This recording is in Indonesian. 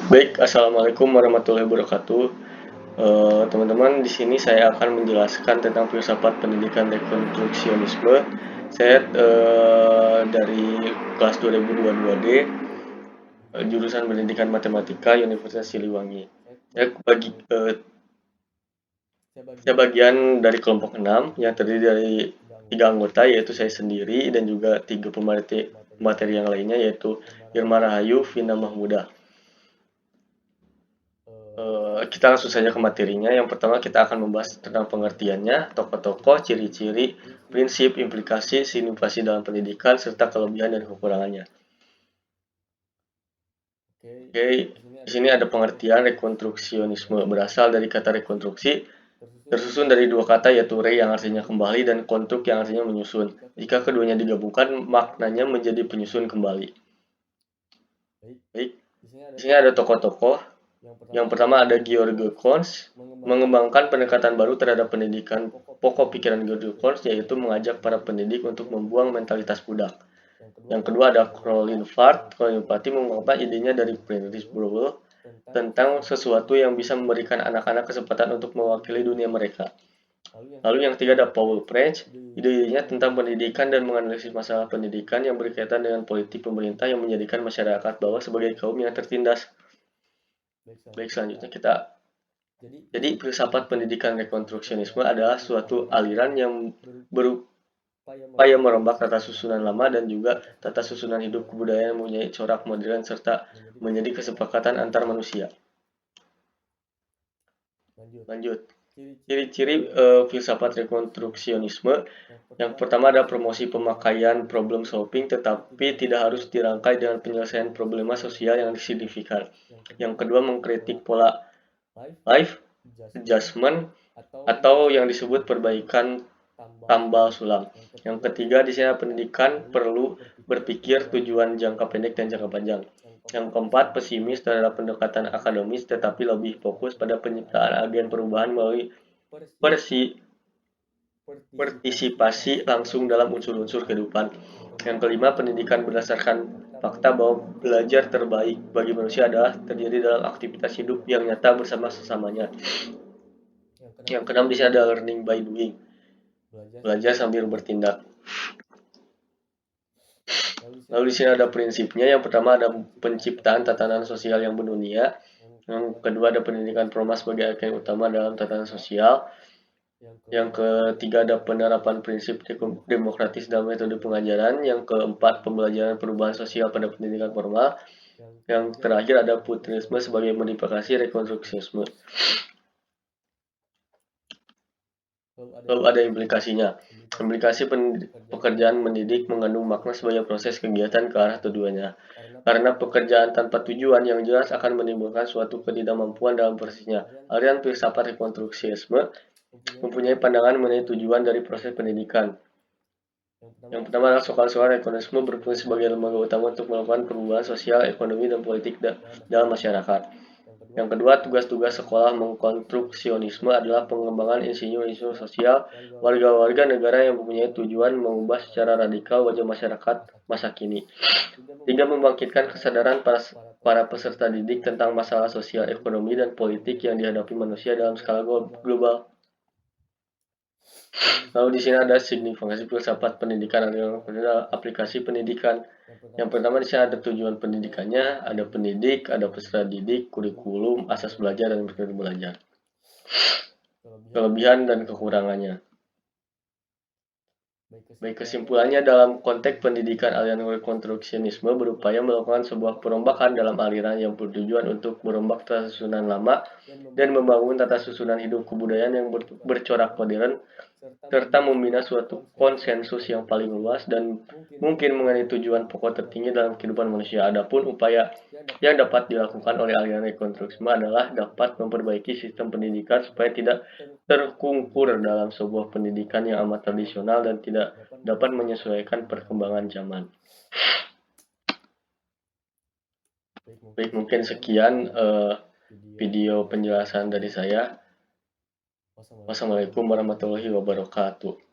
Baik, assalamualaikum warahmatullahi wabarakatuh. Teman-teman, di sini saya akan menjelaskan tentang filsafat pendidikan rekonstruksionisme. Saya dari kelas 2022D, jurusan Pendidikan Matematika Universitas Siliwangi. Saya bagian dari kelompok 6 yang terdiri dari 3 anggota, yaitu saya sendiri dan juga 3 pemateri yang lainnya, yaitu Irma Rahayu, Vina Mahmuda. Kita langsung saja ke materinya. Yang pertama kita akan membahas tentang pengertiannya, tokoh-tokoh, ciri-ciri, prinsip, implikasi, inovasi dalam pendidikan, serta kelebihan dan kekurangannya. Oke, di sini ada pengertian rekonstruksionisme. Berasal dari kata rekonstruksi, tersusun dari dua kata, yaitu re yang artinya kembali dan konstruk yang artinya menyusun. Jika keduanya digabungkan, maknanya menjadi penyusun kembali. Baik, di sini ada tokoh-tokoh. Yang pertama ada George Kons, mengembangkan pendekatan baru terhadap pendidikan. Pokok pikiran George Kons yaitu mengajak para pendidik untuk membuang mentalitas budak. Yang kedua ada Colin Fart. Colin Fart mengembangkan idenya dari Friedrich Bauer tentang sesuatu yang bisa memberikan anak-anak kesempatan untuk mewakili dunia mereka. Lalu yang ketiga ada Paul French. Idenya tentang pendidikan dan menganalisis masalah pendidikan yang berkaitan dengan politik pemerintah yang menjadikan masyarakat bawah sebagai kaum yang tertindas. Baik, selanjutnya kita. Jadi, filsafat pendidikan rekonstruksionisme adalah suatu aliran yang berupaya merombak tata susunan lama dan juga tata susunan hidup kebudayaan yang mempunyai corak modern serta menjadi kesepakatan antar manusia. Lanjut. Ciri-ciri filsafat rekonstruksionisme. Yang pertama ada promosi pemakaian problem solving, tetapi tidak harus dirangkai dengan penyelesaian problema sosial yang signifikan. Yang kedua mengkritik pola life adjustment atau yang disebut perbaikan tambal sulam. Yang ketiga di sini pendidikan perlu berpikir tujuan jangka pendek dan jangka panjang. Yang keempat pesimis terhadap pendekatan akademis tetapi lebih fokus pada penciptaan agen perubahan melalui partisipasi langsung dalam unsur-unsur kehidupan. Yang kelima pendidikan berdasarkan fakta bahwa belajar terbaik bagi manusia adalah terjadi dalam aktivitas hidup yang nyata bersama sesamanya. Yang keenam di sini ada learning by doing, belajar sambil bertindak. Lalu di sini ada prinsipnya. Yang pertama ada penciptaan tatanan sosial yang mendunia. Yang kedua ada pendidikan formal sebagai agen utama dalam tatanan sosial. Yang ketiga ada penerapan prinsip demokratis dalam metode pengajaran. Yang keempat pembelajaran perubahan sosial pada pendidikan formal. Yang terakhir ada putrinisme sebagai modifikasi rekonstruksiisme. Lalu ada implikasinya. Implikasi pekerjaan mendidik mengandung makna sebagai proses kegiatan ke arah tujuannya. Karena pekerjaan tanpa tujuan yang jelas akan menimbulkan suatu ketidakmampuan dalam prosesnya. Aliran filsafat rekonstruksiisme mempunyai pandangan mengenai tujuan dari proses pendidikan. Yang pertama adalah sekolah rekonstruksiisme berfungsi sebagai lembaga utama untuk melakukan perubahan sosial, ekonomi, dan politik dalam masyarakat. Yang kedua, tugas-tugas sekolah mengkonstruksionisme adalah pengembangan insinyur-insinyur sosial, warga-warga negara yang mempunyai tujuan mengubah secara radikal wajah masyarakat masa kini. Tiga, membangkitkan kesadaran para peserta didik tentang masalah sosial, ekonomi, dan politik yang dihadapi manusia dalam skala global. Lalu di sini ada signifikasi filsafat pendidikan dan aplikasi pendidikan. Yang pertama di sini ada tujuan pendidikannya, ada pendidik, ada peserta didik, kurikulum, asas belajar dan metode belajar. Kelebihan dan kekurangannya. Baik, kesimpulannya dalam konteks pendidikan aliran rekonstruksionisme berupaya melakukan sebuah perombakan dalam aliran yang bertujuan untuk merombak tata susunan lama dan membangun tata susunan hidup kebudayaan yang bercorak modern serta membina suatu konsensus yang paling luas dan mungkin mengenai tujuan pokok tertinggi dalam kehidupan manusia. Adapun upaya yang dapat dilakukan oleh aliran rekonstruksiisme adalah dapat memperbaiki sistem pendidikan supaya tidak terkungkur dalam sebuah pendidikan yang amat tradisional dan tidak dapat menyesuaikan perkembangan zaman. Baik, mungkin sekian video penjelasan dari saya. Wassalamualaikum warahmatullahi wabarakatuh.